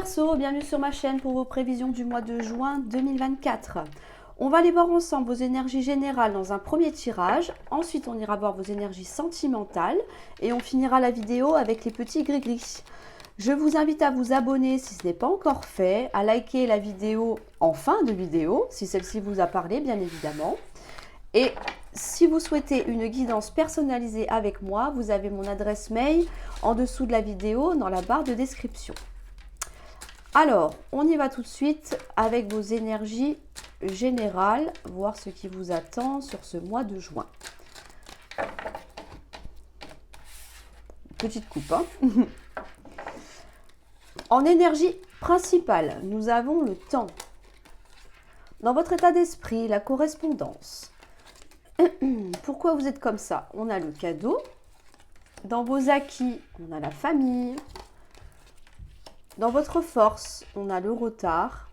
Verseau, bienvenue sur ma chaîne pour vos prévisions du mois de juin 2024. On va aller voir ensemble vos énergies générales dans un premier tirage. Ensuite, on ira voir vos énergies sentimentales. Et on finira la vidéo avec les petits gris-gris. Je vous invite à vous abonner si ce n'est pas encore fait, à liker la vidéo en fin de vidéo, si celle-ci vous a parlé, bien évidemment. Et si vous souhaitez une guidance personnalisée avec moi, vous avez mon adresse mail en dessous de la vidéo dans la barre de description. Alors, on y va tout de suite avec vos énergies générales, voir ce qui vous attend sur ce mois de juin. Petite coupe, hein. En énergie principale, nous avons le temps. Dans votre état d'esprit, la correspondance. Pourquoi vous êtes comme ça? On a le cadeau. Dans vos acquis, on a la famille. Dans votre force, on a le retard.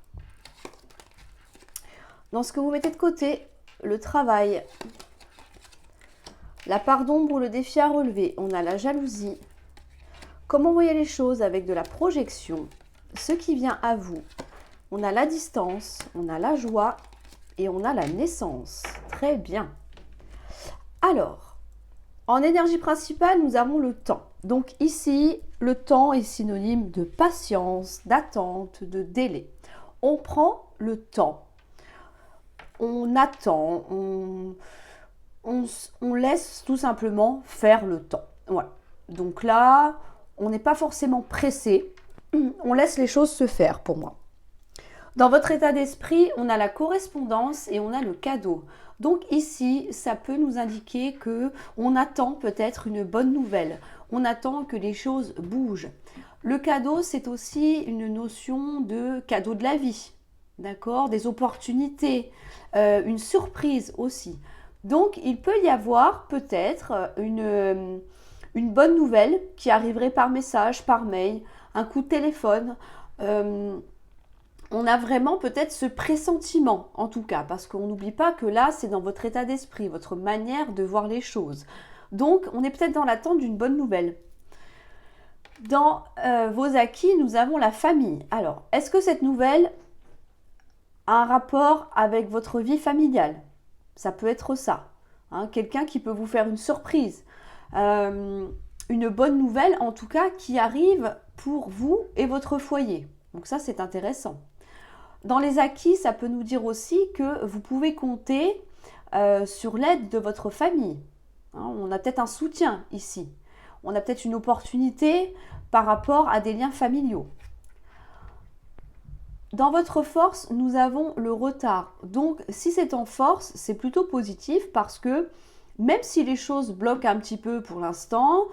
Dans ce que vous mettez de côté, le travail. La part d'ombre ou le défi à relever, on a la jalousie. Comment voyez les choses avec de la projection? Ce qui vient à vous. On a la distance, on a la joie et on a la naissance. Très bien. Alors, en énergie principale, nous avons le temps. Donc ici, le temps est synonyme de patience, d'attente, de délai. On prend le temps, on attend, on laisse tout simplement faire le temps. Voilà. Donc là, on n'est pas forcément pressé, on laisse les choses se faire pour moi. Dans votre état d'esprit, on a la correspondance et on a le cadeau. Donc ici, ça peut nous indiquer que on attend peut-être une bonne nouvelle. On attend que les choses bougent. Le cadeau, c'est aussi une notion de cadeau de la vie, d'accord? Des opportunités, une surprise aussi. Donc, il peut y avoir peut-être une bonne nouvelle qui arriverait par message, par mail, un coup de téléphone. On a vraiment peut-être ce pressentiment, en tout cas, parce qu'on n'oublie pas que là, c'est dans votre état d'esprit, votre manière de voir les choses. Donc, on est peut-être dans l'attente d'une bonne nouvelle. Dans vos acquis, nous avons la famille. Alors, est-ce que cette nouvelle a un rapport avec votre vie familiale? Ça peut être ça. Hein, quelqu'un qui peut vous faire une surprise. Une bonne nouvelle, en tout cas, qui arrive pour vous et votre foyer. Donc ça, c'est intéressant. Dans les acquis, ça peut nous dire aussi que vous pouvez compter sur l'aide de votre famille. Hein, on a peut-être un soutien ici. On a peut-être une opportunité par rapport à des liens familiaux. Dans votre force, nous avons le retard. Donc, si c'est en force, c'est plutôt positif parce que même si les choses bloquent un petit peu pour l'instant,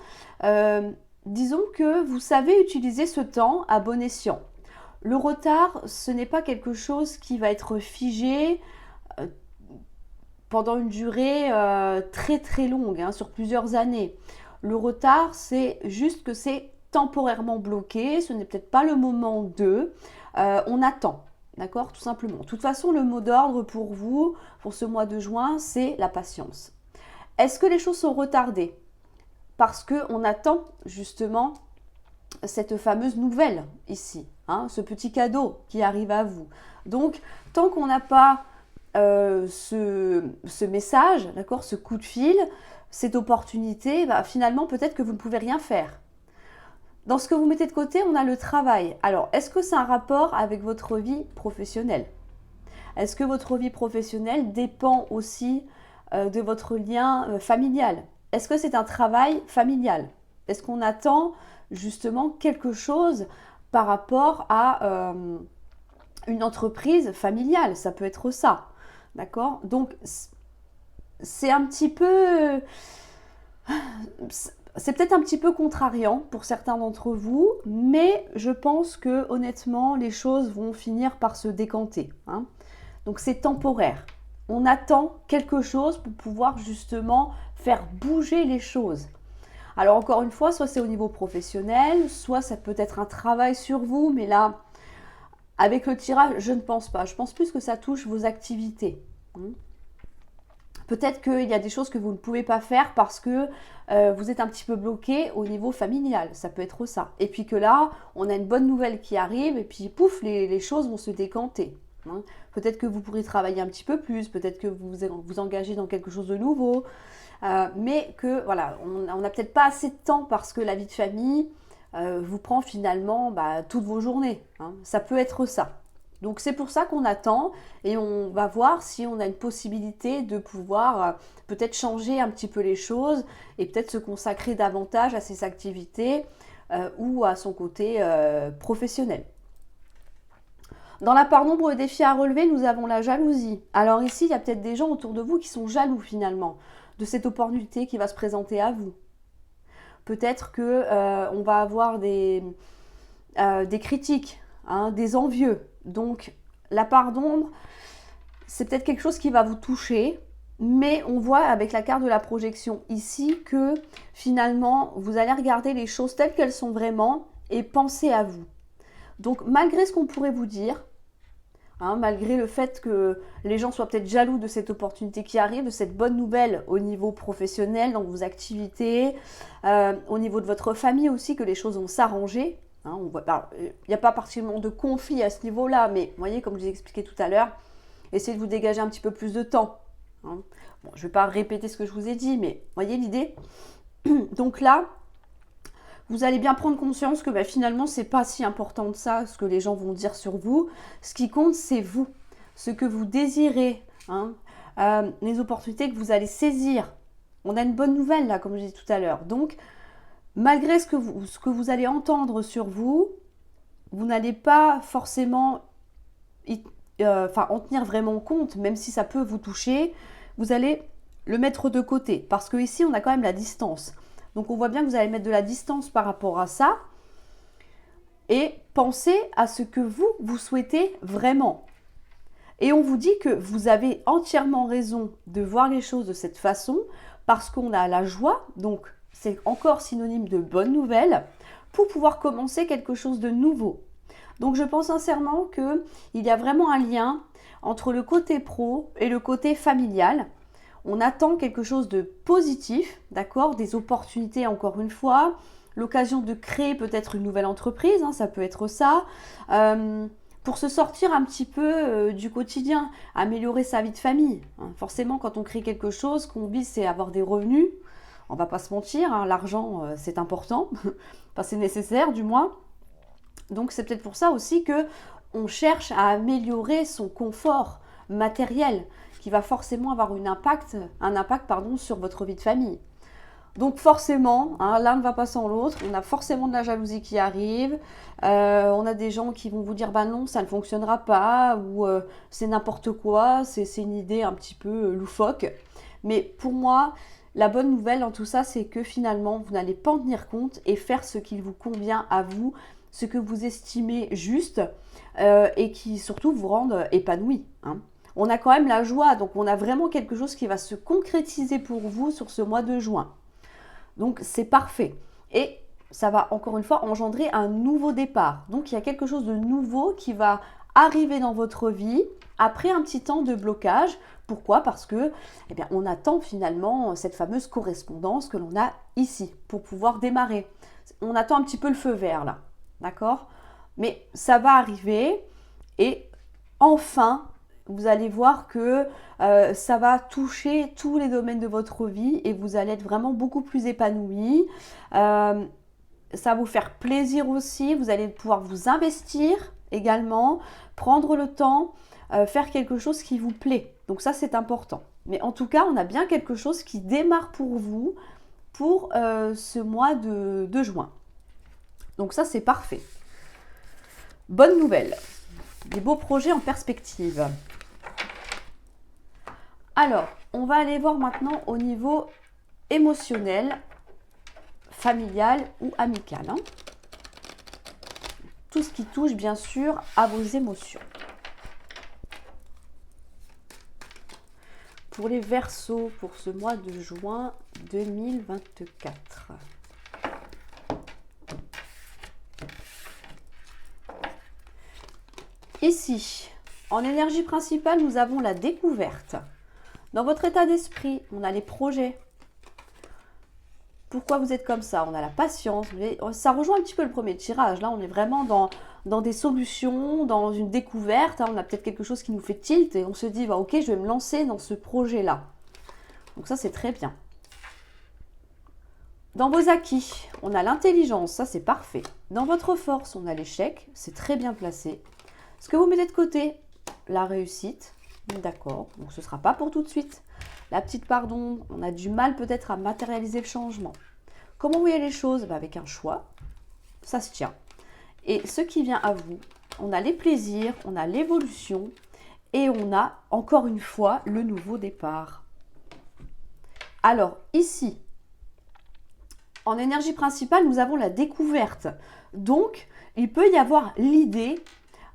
disons que vous savez utiliser ce temps à bon escient. Le retard, ce n'est pas quelque chose qui va être figé pendant une durée très très longue, hein, sur plusieurs années. Le retard, c'est juste que c'est temporairement bloqué, ce n'est peut-être pas le moment de, on attend, d'accord, tout simplement. De toute façon, le mot d'ordre pour vous, pour ce mois de juin, c'est la patience. Est-ce que les choses sont retardées? Parce qu'on attend justement cette fameuse nouvelle ici, hein, ce petit cadeau qui arrive à vous. Donc, tant qu'on n'a pas ce message, d'accord, ce coup de fil, cette opportunité, bah, finalement, peut-être que vous ne pouvez rien faire. Dans ce que vous mettez de côté, on a le travail. Alors, est-ce que c'est un rapport avec votre vie professionnelle? Est-ce que votre vie professionnelle dépend aussi de votre lien familial? Est-ce que c'est un travail familial? Est-ce qu'on attend justement quelque chose par rapport à une entreprise familiale? Ça peut être ça, d'accord? Donc, c'est un petit peu... C'est peut-être un petit peu contrariant pour certains d'entre vous, mais je pense que honnêtement, les choses vont finir par se décanter, hein. Donc, c'est temporaire. On attend quelque chose pour pouvoir justement faire bouger les choses. Alors encore une fois, soit c'est au niveau professionnel, soit ça peut être un travail sur vous, mais là, avec le tirage, je ne pense pas. Je pense plus que ça touche vos activités. Peut-être qu'il y a des choses que vous ne pouvez pas faire parce que vous êtes un petit peu bloqué au niveau familial. Ça peut être ça. Et puis que là, on a une bonne nouvelle qui arrive et puis pouf, les choses vont se décanter. Hein. Peut-être que vous pourrez travailler un petit peu plus, peut-être que vous vous engagez dans quelque chose de nouveau. Mais que voilà, on n'a peut-être pas assez de temps parce que la vie de famille vous prend finalement toutes vos journées. Hein. Ça peut être ça. Donc c'est pour ça qu'on attend et on va voir si on a une possibilité de pouvoir peut-être changer un petit peu les choses et peut-être se consacrer davantage à ses activités ou à son côté professionnel. Dans la part nombre des défis à relever, nous avons la jalousie. Alors ici, il y a peut-être des gens autour de vous qui sont jaloux finalement de cette opportunité qui va se présenter à vous. Peut-être qu'on va avoir des critiques, hein, des envieux. Donc, la part d'ombre, c'est peut-être quelque chose qui va vous toucher, mais on voit avec la carte de la projection ici que finalement, vous allez regarder les choses telles qu'elles sont vraiment et penser à vous. Donc, malgré ce qu'on pourrait vous dire, hein, malgré le fait que les gens soient peut-être jaloux de cette opportunité qui arrive, de cette bonne nouvelle au niveau professionnel, dans vos activités, au niveau de votre famille aussi, que les choses vont s'arranger. Hein, il n'y a pas particulièrement de conflit à ce niveau-là, mais vous voyez, comme je vous ai expliqué tout à l'heure, essayez de vous dégager un petit peu plus de temps. Hein. Bon, je ne vais pas répéter ce que je vous ai dit, mais voyez l'idée. Donc là, vous allez bien prendre conscience que finalement, ce n'est pas si important que ça, ce que les gens vont dire sur vous. Ce qui compte, c'est vous, ce que vous désirez, hein, les opportunités que vous allez saisir. On a une bonne nouvelle là, comme je disais tout à l'heure. Donc, malgré ce que vous allez entendre sur vous, vous n'allez pas forcément en tenir vraiment compte, même si ça peut vous toucher. Vous allez le mettre de côté, parce que ici, on a quand même la distance. Donc, on voit bien que vous allez mettre de la distance par rapport à ça et pensez à ce que vous souhaitez vraiment. Et on vous dit que vous avez entièrement raison de voir les choses de cette façon parce qu'on a la joie, donc c'est encore synonyme de bonne nouvelle, pour pouvoir commencer quelque chose de nouveau. Donc, je pense sincèrement qu'il y a vraiment un lien entre le côté pro et le côté familial. On attend quelque chose de positif, d'accord, des opportunités encore une fois, l'occasion de créer peut-être une nouvelle entreprise, hein, ça peut être ça, pour se sortir un petit peu du quotidien, améliorer sa vie de famille. Hein. Forcément, quand on crée quelque chose, qu'on vise, c'est avoir des revenus. On ne va pas se mentir, hein, l'argent c'est important, enfin, c'est nécessaire du moins. Donc c'est peut-être pour ça aussi qu'on cherche à améliorer son confort matériel, qui va forcément avoir un impact sur votre vie de famille. Donc forcément, hein, l'un ne va pas sans l'autre, on a forcément de la jalousie qui arrive, on a des gens qui vont vous dire bah non, ça ne fonctionnera pas, ou c'est n'importe quoi, c'est une idée un petit peu loufoque. Mais pour moi, la bonne nouvelle dans tout ça, c'est que finalement, vous n'allez pas en tenir compte et faire ce qui vous convient à vous, ce que vous estimez juste et qui surtout vous rende épanoui. Hein. On a quand même la joie, donc on a vraiment quelque chose qui va se concrétiser pour vous sur ce mois de juin. Donc c'est parfait. Et ça va encore une fois engendrer un nouveau départ. Donc il y a quelque chose de nouveau qui va arriver dans votre vie après un petit temps de blocage. Pourquoi ? Parce que on attend finalement cette fameuse correspondance que l'on a ici pour pouvoir démarrer. On attend un petit peu le feu vert là. D'accord ? Mais ça va arriver et enfin, vous allez voir que ça va toucher tous les domaines de votre vie et vous allez être vraiment beaucoup plus épanoui. Ça va vous faire plaisir aussi. Vous allez pouvoir vous investir également, prendre le temps, faire quelque chose qui vous plaît. Donc ça, c'est important. Mais en tout cas, on a bien quelque chose qui démarre pour vous pour ce mois de juin. Donc ça, c'est parfait. Bonne nouvelle. Des beaux projets en perspective. Alors, on va aller voir maintenant au niveau émotionnel, familial ou amical. Hein. Tout ce qui touche bien sûr à vos émotions. Pour les Verseaux, pour ce mois de juin 2024. Ici, en énergie principale, nous avons la découverte. Dans votre état d'esprit, on a les projets. Pourquoi vous êtes comme ça? On a la patience. Ça rejoint un petit peu le premier tirage. Là, on est vraiment dans des solutions, dans une découverte. On a peut-être quelque chose qui nous fait tilt et on se dit, bah, ok, je vais me lancer dans ce projet-là. Donc ça, c'est très bien. Dans vos acquis, on a l'intelligence. Ça, c'est parfait. Dans votre force, on a l'échec. C'est très bien placé. Ce que vous mettez de côté, la réussite. D'accord. Donc, ce ne sera pas pour tout de suite. La petite part d'ombre, on a du mal peut-être à matérialiser le changement. Comment vous voyez les choses? Avec un choix, ça se tient. Et ce qui vient à vous, on a les plaisirs, on a l'évolution et on a encore une fois le nouveau départ. Alors ici, en énergie principale, nous avons la découverte. Donc, il peut y avoir l'idée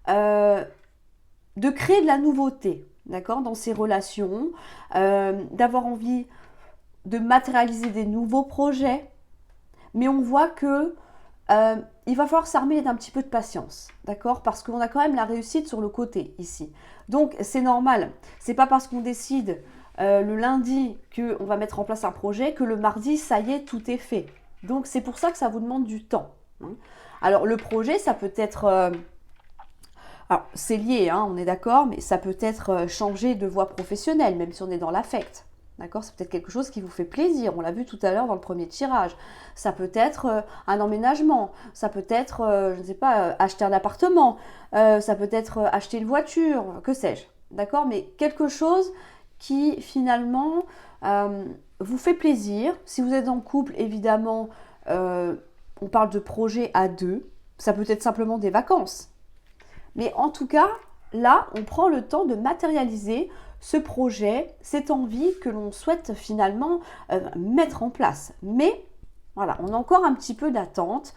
de créer de la nouveauté. D'accord, dans ces relations, d'avoir envie de matérialiser des nouveaux projets, mais on voit que il va falloir s'armer d'un petit peu de patience, d'accord, parce qu'on a quand même la réussite sur le côté ici. Donc c'est normal, c'est pas parce qu'on décide le lundi qu'on va mettre en place un projet que le mardi, ça y est, tout est fait. Donc c'est pour ça que ça vous demande du temps. Hein. Alors le projet, ça peut être... Alors, c'est lié, hein, on est d'accord, mais ça peut être changer de voie professionnelle, même si on est dans l'affect. D'accord? C'est peut-être quelque chose qui vous fait plaisir. On l'a vu tout à l'heure dans le premier tirage. Ça peut être un emménagement. Ça peut être, je ne sais pas, acheter un appartement. Ça peut être acheter une voiture, que sais-je. D'accord? Mais quelque chose qui, finalement, vous fait plaisir. Si vous êtes en couple, évidemment, on parle de projet à deux. Ça peut être simplement des vacances. Mais en tout cas, là, on prend le temps de matérialiser ce projet, cette envie que l'on souhaite finalement mettre en place. Mais voilà, on a encore un petit peu d'attente,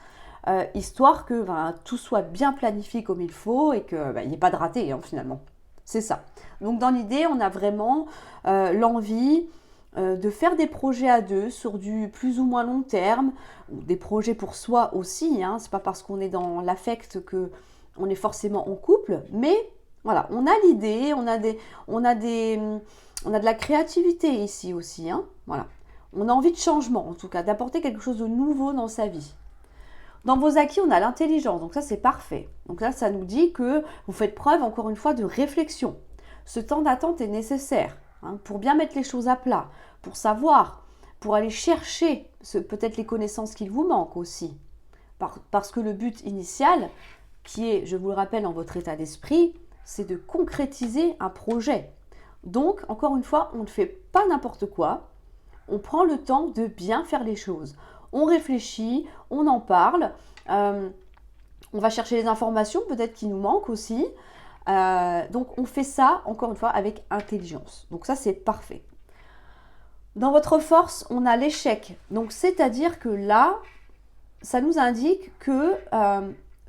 histoire que tout soit bien planifié comme il faut et qu'il n'y ait pas de raté hein, finalement. C'est ça. Donc dans l'idée, on a vraiment l'envie de faire des projets à deux sur du plus ou moins long terme, des projets pour soi aussi. Hein, c'est pas parce qu'on est dans l'affect que on est forcément en couple, mais voilà, on a l'idée, on a de la créativité ici aussi, hein, voilà. On a envie de changement, en tout cas, d'apporter quelque chose de nouveau dans sa vie. Dans vos acquis, on a l'intelligence, donc ça c'est parfait. Donc là, ça nous dit que vous faites preuve, encore une fois, de réflexion. Ce temps d'attente est nécessaire hein, pour bien mettre les choses à plat, pour savoir, pour aller chercher peut-être les connaissances qu'il vous manque aussi. Parce que le but initial, qui est, je vous le rappelle, dans votre état d'esprit, c'est de concrétiser un projet. Donc, encore une fois, on ne fait pas n'importe quoi. On prend le temps de bien faire les choses. On réfléchit, on en parle. On va chercher les informations peut-être qui nous manquent aussi. Donc, on fait ça, encore une fois, avec intelligence. Donc, ça, c'est parfait. Dans votre force, on a l'échec. Donc, c'est-à-dire que là, ça nous indique que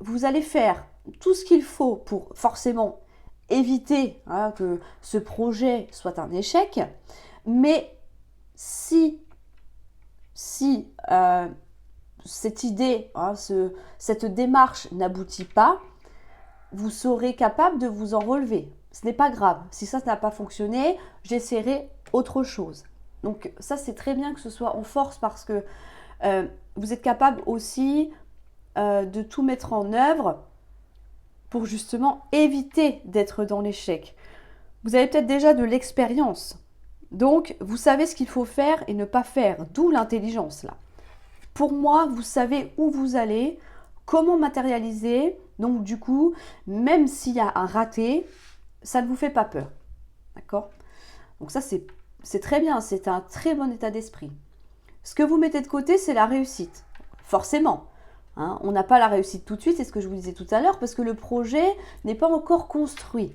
vous allez faire tout ce qu'il faut pour forcément éviter hein, que ce projet soit un échec. Mais si cette idée, hein, cette démarche n'aboutit pas, vous serez capable de vous en relever. Ce n'est pas grave. Si ça n'a pas fonctionné, j'essaierai autre chose. Donc ça, c'est très bien que ce soit en force parce que vous êtes capable aussi de tout mettre en œuvre pour justement éviter d'être dans l'échec. Vous avez peut-être déjà de l'expérience. Donc, vous savez ce qu'il faut faire et ne pas faire, d'où l'intelligence là. Pour moi, vous savez où vous allez, comment matérialiser. Donc, du coup, même s'il y a un raté, ça ne vous fait pas peur. D'accord? Donc ça, c'est très bien, c'est un très bon état d'esprit. Ce que vous mettez de côté, c'est la réussite. Forcément. Hein, on n'a pas la réussite tout de suite, c'est ce que je vous disais tout à l'heure, parce que le projet n'est pas encore construit.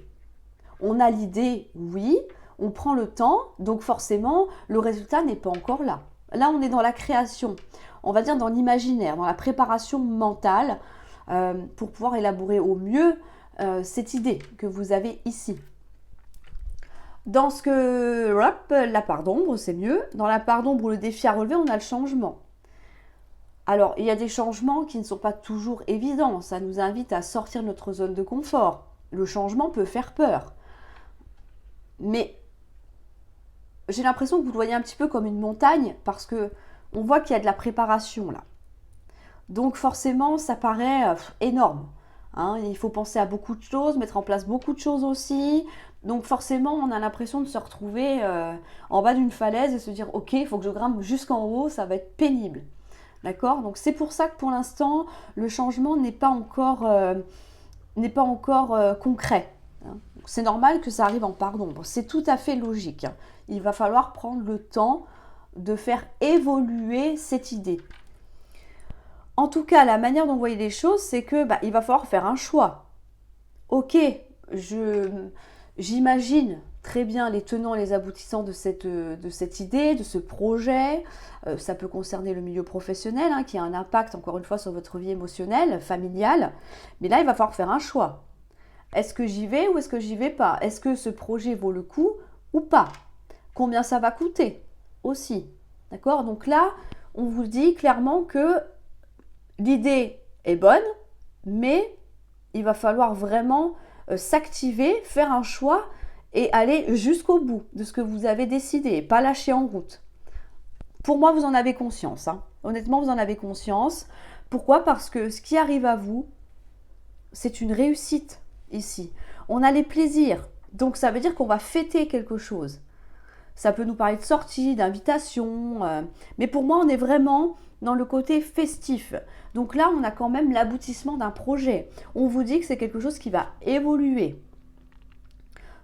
On a l'idée, oui, on prend le temps, donc forcément, le résultat n'est pas encore là. Là, on est dans la création, on va dire dans l'imaginaire, dans la préparation mentale, pour pouvoir élaborer au mieux cette idée que vous avez ici. Dans la part d'ombre, c'est mieux. Dans la part d'ombre où le défi à relever, on a le changement. Alors, il y a des changements qui ne sont pas toujours évidents. Ça nous invite à sortir de notre zone de confort. Le changement peut faire peur. Mais j'ai l'impression que vous le voyez un petit peu comme une montagne parce que on voit qu'il y a de la préparation là. Donc forcément, ça paraît énorme. Hein. Il faut penser à beaucoup de choses, mettre en place beaucoup de choses aussi. Donc forcément, on a l'impression de se retrouver en bas d'une falaise et se dire, ok, il faut que je grimpe jusqu'en haut, ça va être pénible. D'accord? Donc c'est pour ça que pour l'instant, le changement n'est pas encore concret. Hein. C'est normal que ça arrive en part d'ombre. C'est tout à fait logique. Hein. Il va falloir prendre le temps de faire évoluer cette idée. En tout cas, la manière d'envoyer les choses, c'est que il va falloir faire un choix. Ok, j'imagine très bien les tenants et les aboutissants de cette idée, de ce projet. Ça peut concerner le milieu professionnel, hein, qui a un impact, encore une fois, sur votre vie émotionnelle, familiale. Mais là, il va falloir faire un choix. Est-ce que j'y vais ou est-ce que j'y vais pas? Est-ce que ce projet vaut le coup ou pas? Combien ça va coûter aussi? D'accord? Donc là, on vous dit clairement que l'idée est bonne, mais il va falloir vraiment s'activer, faire un choix et aller jusqu'au bout de ce que vous avez décidé et pas lâcher en route. Pour moi, vous en avez conscience. Hein. Honnêtement, vous en avez conscience. Pourquoi? Parce que ce qui arrive à vous, c'est une réussite ici. On a les plaisirs. Donc, ça veut dire qu'on va fêter quelque chose. Ça peut nous parler de sortie, d'invitation. Mais pour moi, on est vraiment dans le côté festif. Donc là, on a quand même l'aboutissement d'un projet. On vous dit que c'est quelque chose qui va évoluer.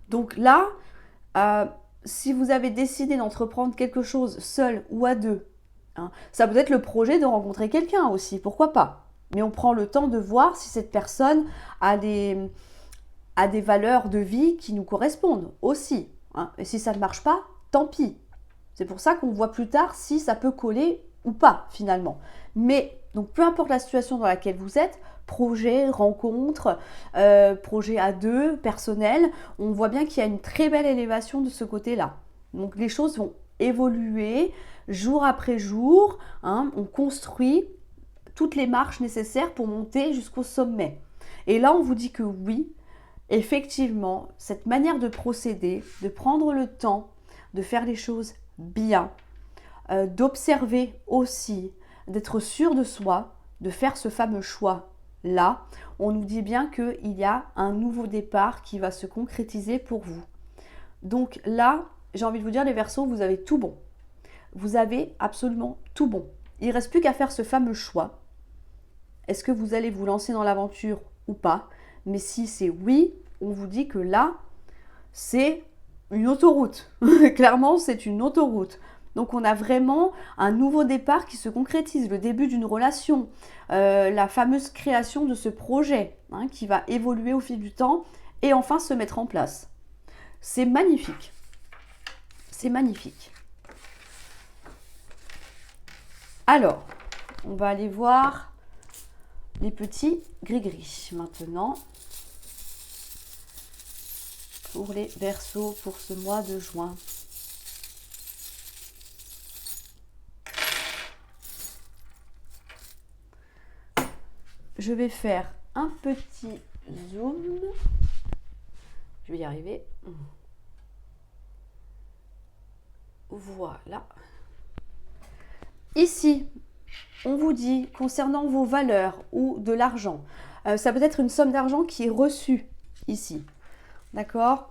Donc là, si vous avez décidé d'entreprendre quelque chose seul ou à deux, hein, ça peut être le projet de rencontrer quelqu'un aussi, pourquoi pas. Mais on prend le temps de voir si cette personne a des valeurs de vie qui nous correspondent aussi. Hein. Et si ça ne marche pas, tant pis. C'est pour ça qu'on voit plus tard si ça peut coller ou pas finalement. Mais donc peu importe la situation dans laquelle vous êtes, projet, rencontre, projet à deux, personnel, on voit bien qu'il y a une très belle élévation de ce côté-là. Donc les choses vont évoluer jour après jour. Hein, on construit toutes les marches nécessaires pour monter jusqu'au sommet. Et là, on vous dit que oui, effectivement, cette manière de procéder, de prendre le temps, de faire les choses bien, d'observer aussi, d'être sûr de soi, de faire ce fameux choix-là, on nous dit bien qu'il y a un nouveau départ qui va se concrétiser pour vous. Donc là, j'ai envie de vous dire, les Verseaux, vous avez tout bon. Vous avez absolument tout bon. Il ne reste plus qu'à faire ce fameux choix. Est-ce que vous allez vous lancer dans l'aventure ou pas? Mais si c'est oui, on vous dit que là, c'est une autoroute. Clairement, c'est une autoroute. Donc on a vraiment un nouveau départ qui se concrétise, le début d'une relation, la fameuse création de ce projet hein, qui va évoluer au fil du temps et enfin se mettre en place. C'est magnifique. C'est magnifique. Alors, on va aller voir les petits gris-gris maintenant. Pour les Verseaux pour ce mois de juin. Je vais faire un petit zoom. Je vais y arriver. Voilà. Ici, on vous dit, concernant vos valeurs ou de l'argent, ça peut être une somme d'argent qui est reçue ici. D'accord?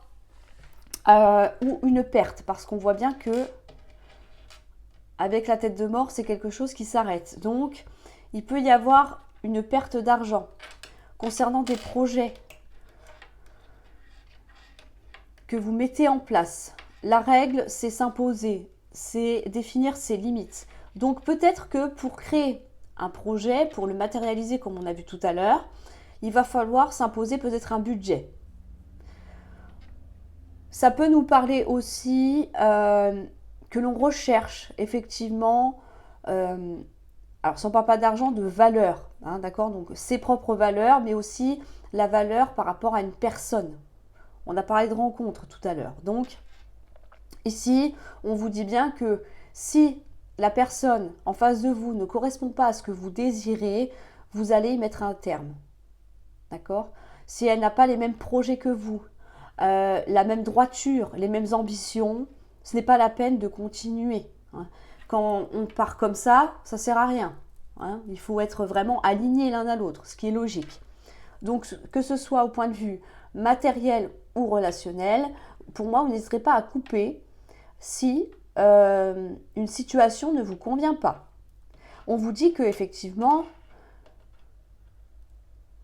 Ou une perte, parce qu'on voit bien que avec la tête de mort, c'est quelque chose qui s'arrête. Donc, il peut y avoir une perte d'argent concernant des projets que vous mettez en place. La règle, c'est s'imposer, c'est définir ses limites. Donc, peut-être que pour créer un projet, pour le matérialiser comme on a vu tout à l'heure, il va falloir s'imposer peut-être un budget. Ça peut nous parler aussi que l'on recherche effectivement, alors sans pas d'argent, de valeur, hein, d'accord? Donc ses propres valeurs, mais aussi la valeur par rapport à une personne. On a parlé de rencontre tout à l'heure. Donc ici, on vous dit bien que si la personne en face de vous ne correspond pas à ce que vous désirez, vous allez y mettre un terme, d'accord? Si elle n'a pas les mêmes projets que vous, la même droiture, les mêmes ambitions, ce n'est pas la peine de continuer. Hein. Quand on part comme ça ne sert à rien. Hein. Il faut être vraiment aligné l'un à l'autre, ce qui est logique. Donc, que ce soit au point de vue matériel ou relationnel, pour moi, vous n'hésiterez pas à couper si une situation ne vous convient pas. On vous dit qu'effectivement,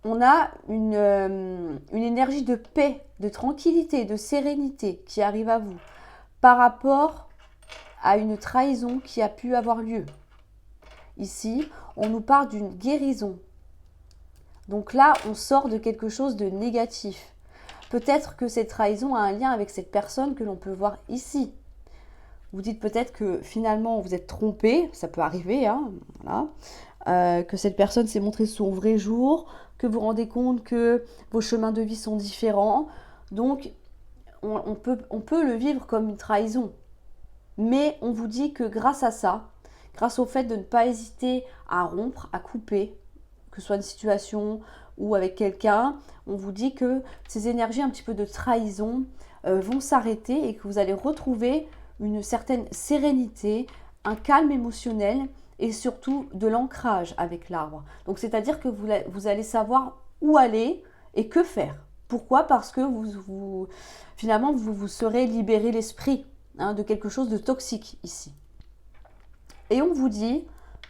on a une énergie de paix, de tranquillité, de sérénité qui arrive à vous par rapport à une trahison qui a pu avoir lieu. Ici, on nous parle d'une guérison. Donc là, on sort de quelque chose de négatif. Peut-être que cette trahison a un lien avec cette personne que l'on peut voir ici. Vous dites peut-être que finalement vous êtes trompé, ça peut arriver, hein, voilà. Que cette personne s'est montrée son vrai jour, que vous vous rendez compte que vos chemins de vie sont différents. Donc, on peut le vivre comme une trahison. Mais on vous dit que grâce à ça, grâce au fait de ne pas hésiter à rompre, à couper, que ce soit une situation ou avec quelqu'un, on vous dit que ces énergies un petit peu de trahison vont s'arrêter et que vous allez retrouver une certaine sérénité, un calme émotionnel et surtout de l'ancrage avec l'arbre. Donc c'est-à-dire que vous allez savoir où aller et que faire. Pourquoi? Parce que finalement vous serez libéré l'esprit de quelque chose de toxique ici. Et on vous dit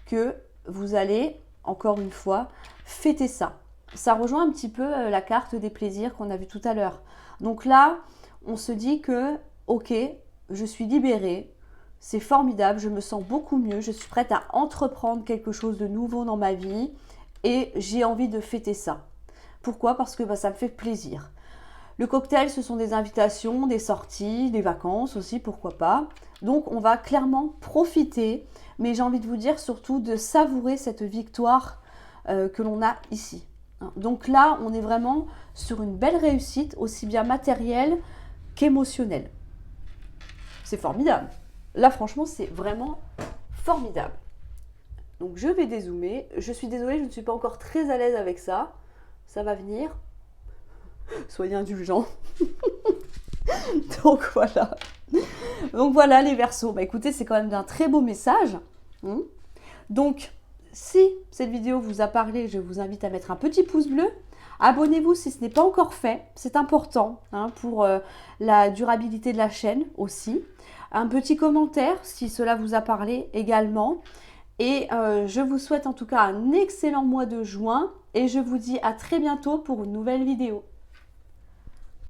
que vous allez, encore une fois, fêter ça. Ça rejoint un petit peu la carte des plaisirs qu'on a vu tout à l'heure. Donc là, on se dit que, ok, je suis libérée, c'est formidable, je me sens beaucoup mieux, je suis prête à entreprendre quelque chose de nouveau dans ma vie et j'ai envie de fêter ça. Pourquoi? Parce que ça me fait plaisir. Le cocktail, ce sont des invitations, des sorties, des vacances aussi, pourquoi pas. Donc on va clairement profiter, mais j'ai envie de vous dire surtout de savourer cette victoire que l'on a ici. Donc là, on est vraiment sur une belle réussite, aussi bien matérielle qu'émotionnelle. C'est formidable. Là, franchement, c'est vraiment formidable. Donc, je vais dézoomer. Je suis désolée, je ne suis pas encore très à l'aise avec ça. Ça va venir. Soyez indulgents. Donc, voilà. Donc, voilà les Verseaux. Écoutez, c'est quand même d'un très beau message. Donc, si cette vidéo vous a parlé, je vous invite à mettre un petit pouce bleu. Abonnez-vous si ce n'est pas encore fait, c'est important pour la durabilité de la chaîne aussi. Un petit commentaire si cela vous a parlé également. Et je vous souhaite en tout cas un excellent mois de juin et je vous dis à très bientôt pour une nouvelle vidéo.